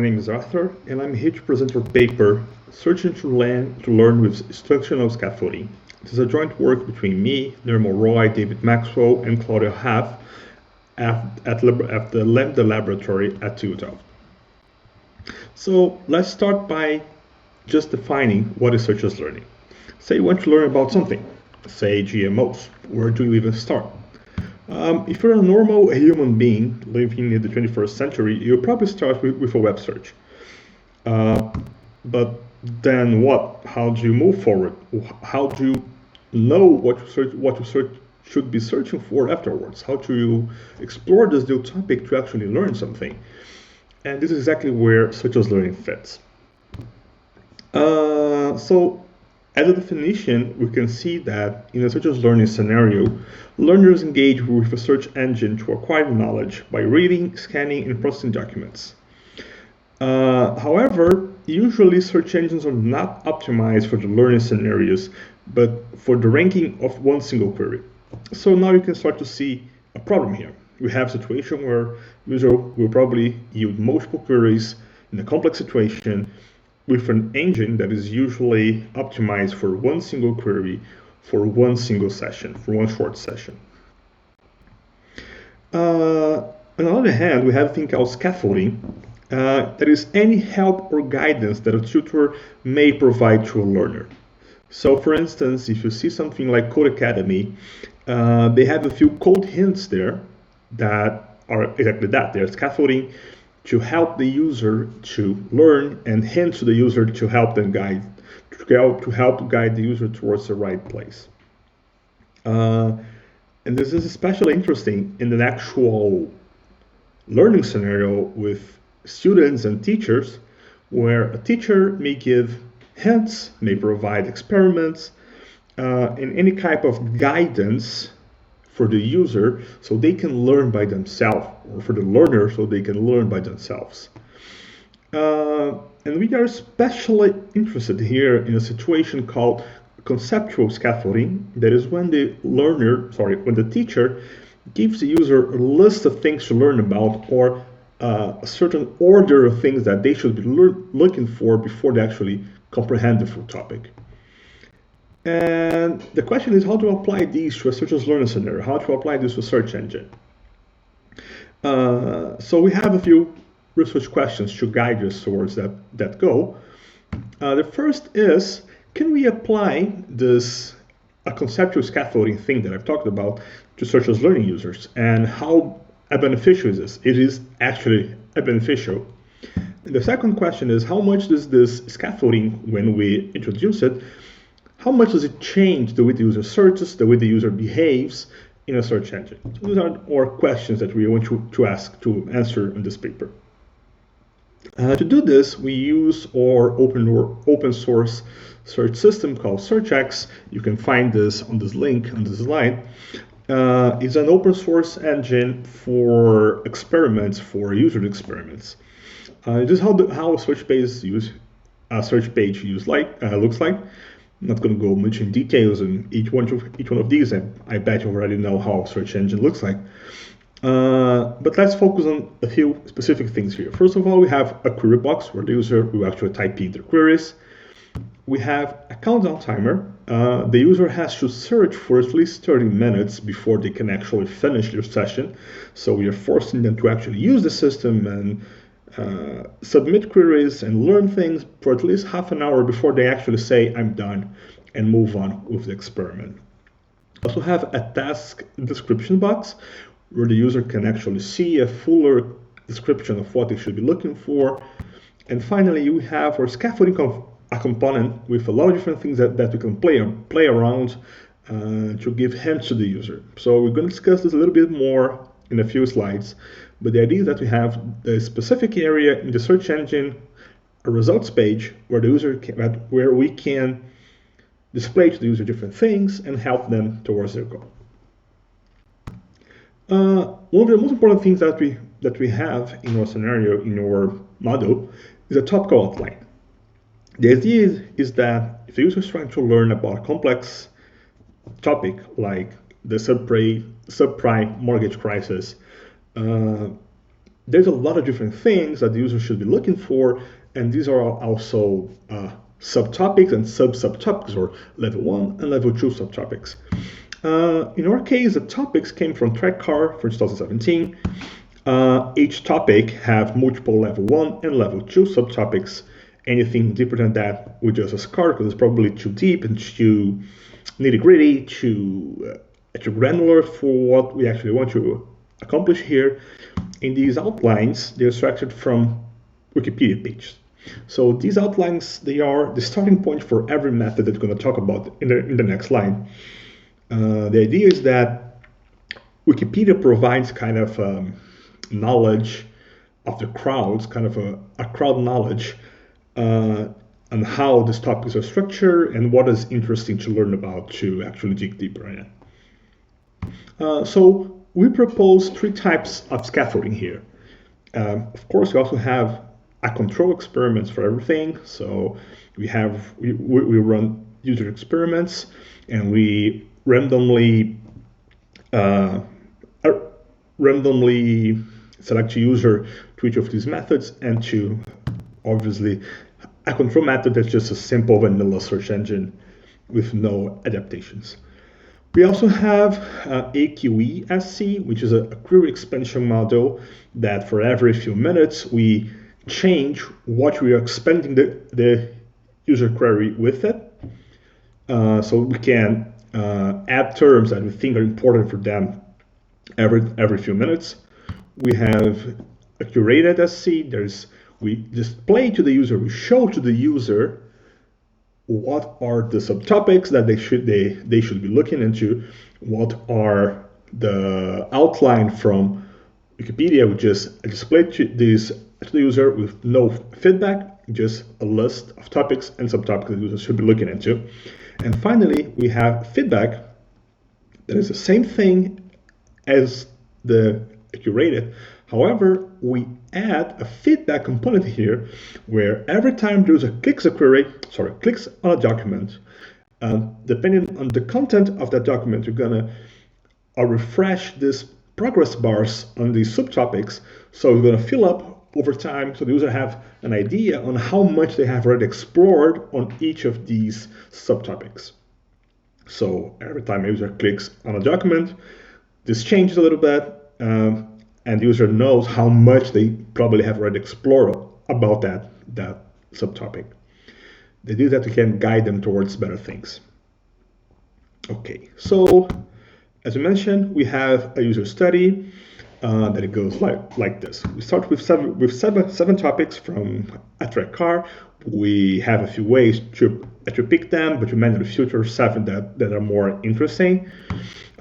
My name is Arthur, and I'm here to present our paper, Searching to Learn with Instructional Scaffolding. It is a joint work between me, Nirmal Roy, David Maxwell, and Claudia Haff at the Lambda Laboratory at Utah. So let's start by just defining what is searches learning. Say you want to learn about something, say GMOs. Where do you even start? If you're a normal human being living in the 21st century, you'll probably start with a web search. But then what? How do you move forward? How do you know what you should be searching for afterwards? How do you explore this new topic to actually learn something? And this is exactly where searches learning fits. So as a definition, we can see that in a searches learning scenario, learners engage with a search engine to acquire knowledge by reading, scanning, and processing documents. However, usually search engines are not optimized for the learning scenarios, but for the ranking of one single query. So now you can start to see a problem here. We have a situation where user will probably yield multiple queries in a complex situation with an engine that is usually optimized for one single query for one single session, for one short session. On the other hand, we have a thing called scaffolding. That is any help or guidance that a tutor may provide to a learner. So for instance, if you see something like Code Academy, they have a few code hints there that are exactly that. They're scaffolding to help the user to learn, and hints to the user to help them guide the user towards the right place. And this is especially interesting in an actual learning scenario with students and teachers, where a teacher may give hints, may provide experiments, and any type of guidance for the user so they can learn by themselves, or for the learner so they can learn by themselves. And we are especially interested here in a situation called conceptual scaffolding. That is when when the teacher gives the user a list of things to learn about, or a certain order of things that they should be looking for before they actually comprehend the full topic. And the question is how to apply these to a searches learning scenario, how to apply this to a search engine. So we have a few research questions to guide us towards that goal. The first is, can we apply a conceptual scaffolding thing that I've talked about to searches learning users, and how beneficial is this? It is actually beneficial. And the second question is, how much does this scaffolding, when we introduce it, how much does it change the way the user searches, the way the user behaves in a search engine? So these are our questions that we want to answer in this paper. To do this, we use our open source search system called SearchX. You can find this on this link on this slide. It's an open source engine for experiments, for user experiments. This is how a search page looks like. I'm not going to go much in details in each one of these. I bet you already know how a search engine looks like. But let's focus on a few specific things here. First of all, we have a query box where the user will actually type in their queries. We have a countdown timer. The user has to search for at least 30 minutes before they can actually finish their session. So we are forcing them to actually use the system and submit queries and learn things for at least half an hour before they actually say, I'm done, and move on with the experiment. We also have a task description box where the user can actually see a fuller description of what they should be looking for. And finally, we have our scaffolding component with a lot of different things that we can play around to give hints to the user. So we're going to discuss this a little bit more in a few slides, but the idea is that we have a specific area in the search engine, a results page where where we can display to the user different things and help them towards their goal. One of the most important things that we have in our scenario, in our model, is a topical outline. The idea is that if the user is trying to learn about a complex topic like the subprime mortgage crisis, there's a lot of different things that the user should be looking for, and these are also subtopics and sub-subtopics, or level 1 and level 2 subtopics. In our case, the topics came from TrackCar for 2017. Each topic have multiple level 1 and level 2 subtopics. Anything deeper than that we just discard because it's probably too deep and too nitty-gritty, too granular for what we actually want to accomplish here. In these outlines, they're extracted from Wikipedia pages. So these outlines, they are the starting point for every method that we're going to talk about in the next line. The idea is that Wikipedia provides kind of knowledge of the crowds, kind of a crowd knowledge on how these topics are structured and what is interesting to learn about to actually dig deeper in it. So we propose 3 types of scaffolding here. Of course, we also have a control experiments for everything. So we run user experiments and we randomly select a user to each of these methods, and to obviously a control method that's just a simple vanilla search engine with no adaptations. We also have AQE-SC, which is a query expansion model that for every few minutes we change what we are expanding the user query with it. So we can add terms that we think are important for them every few minutes. We have a curated SC. We display to the user, we show to the user what are the subtopics that they should be looking into, what are the outline from Wikipedia. We just display to the user with no feedback, just a list of topics and subtopics that the user should be looking into. And finally, we have feedback that is the same thing as the curated. However, we add a feedback component here where every time the user clicks on a document, depending on the content of that document, you're gonna refresh these progress bars on these subtopics. So we're gonna fill up over time so the user have an idea on how much they have already explored on each of these subtopics. So every time a user clicks on a document, this changes a little bit, and the user knows how much they probably have already explored about that subtopic. They do that, we can guide them towards better things. Okay, so as we mentioned, we have a user study that it goes like this. We start with seven topics from a TrackCar. We have a few ways to pick them, but we manually filter 7 that are more interesting.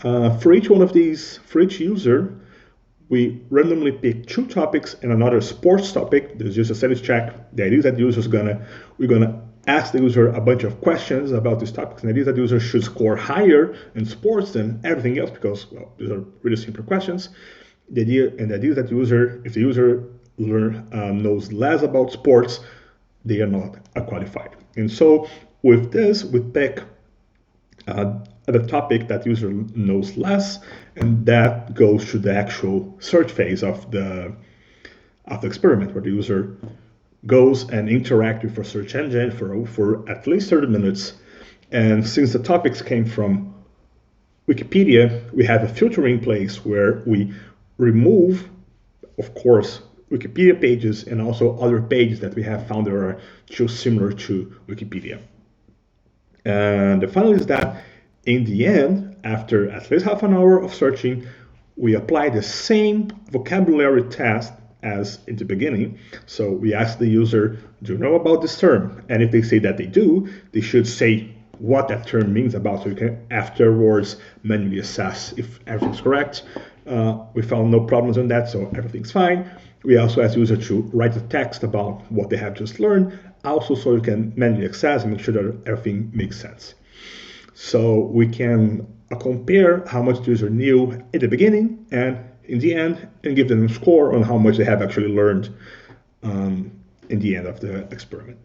For each one of these, for each user, we randomly pick 2 topics and another sports topic. There's just a sanity check. The idea is that the user we're gonna ask the user a bunch of questions about these topics, and the idea is that the user should score higher in sports than everything else because, well, these are really simple questions. The idea is that if the user knows less about sports, they are not qualified. And so with this, we pick the topic that user knows less, and that goes to the actual search phase of the experiment, where the user goes and interacts with a search engine for at least 30 minutes. And since the topics came from Wikipedia, we have a filtering place where we remove, of course, Wikipedia pages and also other pages that we have found that are too similar to Wikipedia. And the final is that in the end, after at least half an hour of searching, we apply the same vocabulary test as in the beginning. So we ask the user, do you know about this term? And if they say that they do, they should say what that term means about, so you can afterwards manually assess if everything's correct. We found no problems on that, so everything's fine. We also ask the user to write a text about what they have just learned, also so you can manually access and make sure that everything makes sense. So we can compare how much the user knew at the beginning and in the end, and give them a score on how much they have actually learned in the end of the experiment.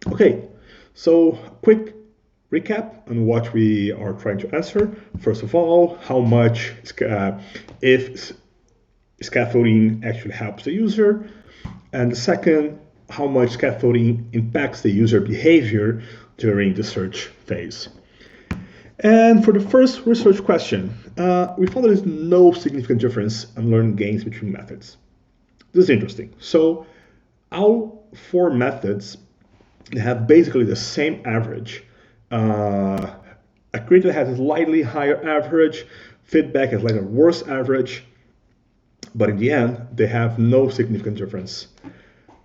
Okay, so quick recap on what we are trying to answer. First of all, how much if scaffolding actually helps the user, and the second, how much scaffolding impacts the user behavior during the search phase. And for the first research question, we found there is no significant difference in learning gains between methods. This is interesting. So all four methods have basically the same average. CURATED has a slightly higher average, feedback has like a worse average, but in the end, they have no significant difference.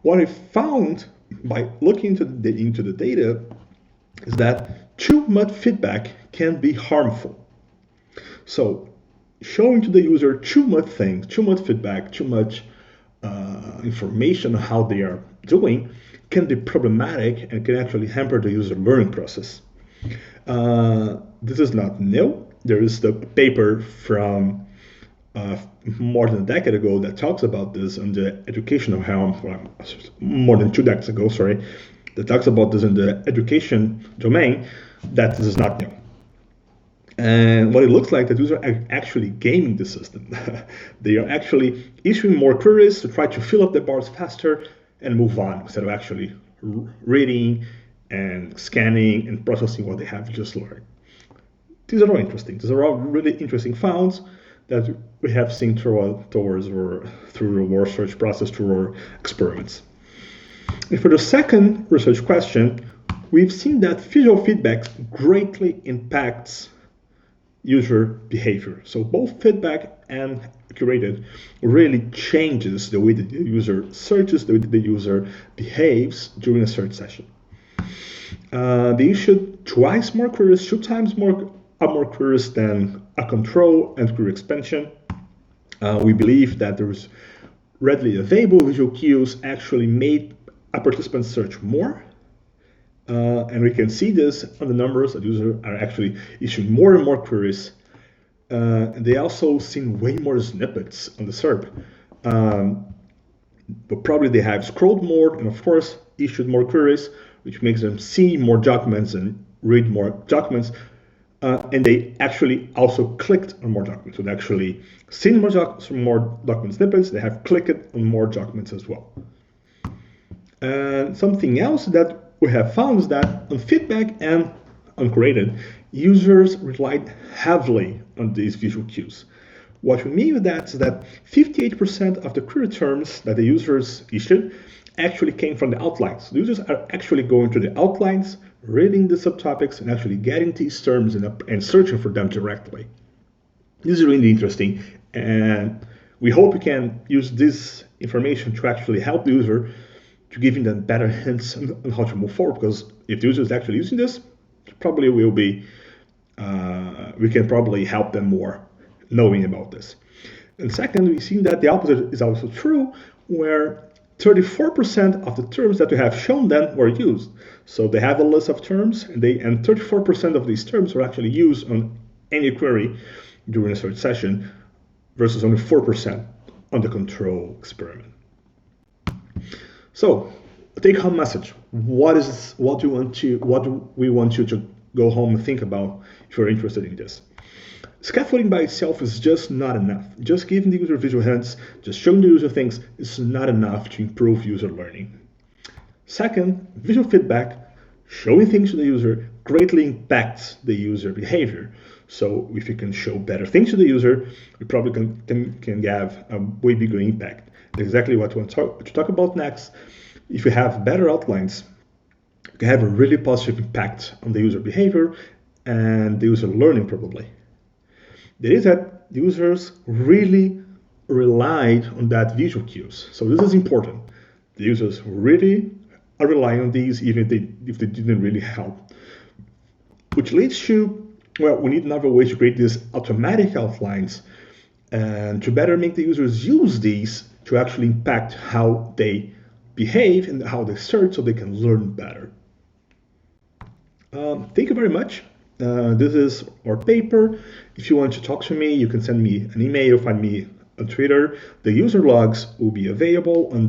What I found by looking into the data is that too much feedback can be harmful. So showing to the user too much things, too much feedback, too much information on how they are doing can be problematic and can actually hamper the user learning process. This is not new. There is the paper from more than a decade ago that talks about this in the educational realm, more than 2 decades ago, sorry, that talks about this in the education domain, that this is not new. And what it looks like, that users are actually gaming the system. They are actually issuing more queries to try to fill up the bars faster and move on, instead of actually reading and scanning and processing what they have just learned. These are all interesting. These are all really interesting finds that we have seen through our research process, through our experiments. And for the second research question, we've seen that visual feedback greatly impacts user behavior. So both feedback and CURATED really changes the way that the user searches, the way that the user behaves during a search session. They issued twice more queries, 2 times more queries than a control and query expansion. We believe that there's readily available visual cues actually made a participant search more. And we can see this on the numbers that users are actually issuing more and more queries. And they also seen way more snippets on the SERP. But probably they have scrolled more and of course issued more queries, which makes them see more documents and read more documents. And they actually also clicked on more documents. So they actually seen more document snippets. They have clicked on more documents as well. And something else that we have found is that on feedback and on CURATED, users relied heavily on these visual cues. What we mean with that is that 58% of the query terms that the users issued actually came from the outlines. The users are actually going to the outlines, reading the subtopics, and actually getting these terms and searching for them directly. This is really interesting, and we hope we can use this information to actually help the user, to giving them better hints on how to move forward, because if the user is actually using this, probably will be, we can probably help them more knowing about this. And second, we've seen that the opposite is also true, where 34% of the terms that we have shown them were used. So they have a list of terms, and 34% of these terms were actually used on any query during a search session, versus only 4% on the control experiment. So, take-home message. What do we want you to go home and think about if you're interested in this? Scaffolding by itself is just not enough. Just giving the user visual hints, just showing the user things is not enough to improve user learning. Second, visual feedback, showing things to the user, greatly impacts the user behavior. So if you can show better things to the user, you probably can have a way bigger impact. That's exactly what we want to talk about next. If you have better outlines, you can have a really positive impact on the user behavior and the user learning probably. There is that users really relied on that visual cues. So this is important. The users really are relying on these even if they didn't really help. Which leads to, well, we need another way to create these automatic outlines and to better make the users use these to actually impact how they behave and how they search so they can learn better. Thank you very much. This is our paper. If you want to talk to me, you can send me an email, find me on Twitter. The user logs will be available on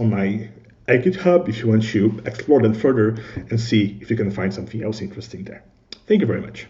my GitHub if you want to explore them further and see if you can find something else interesting there. Thank you very much.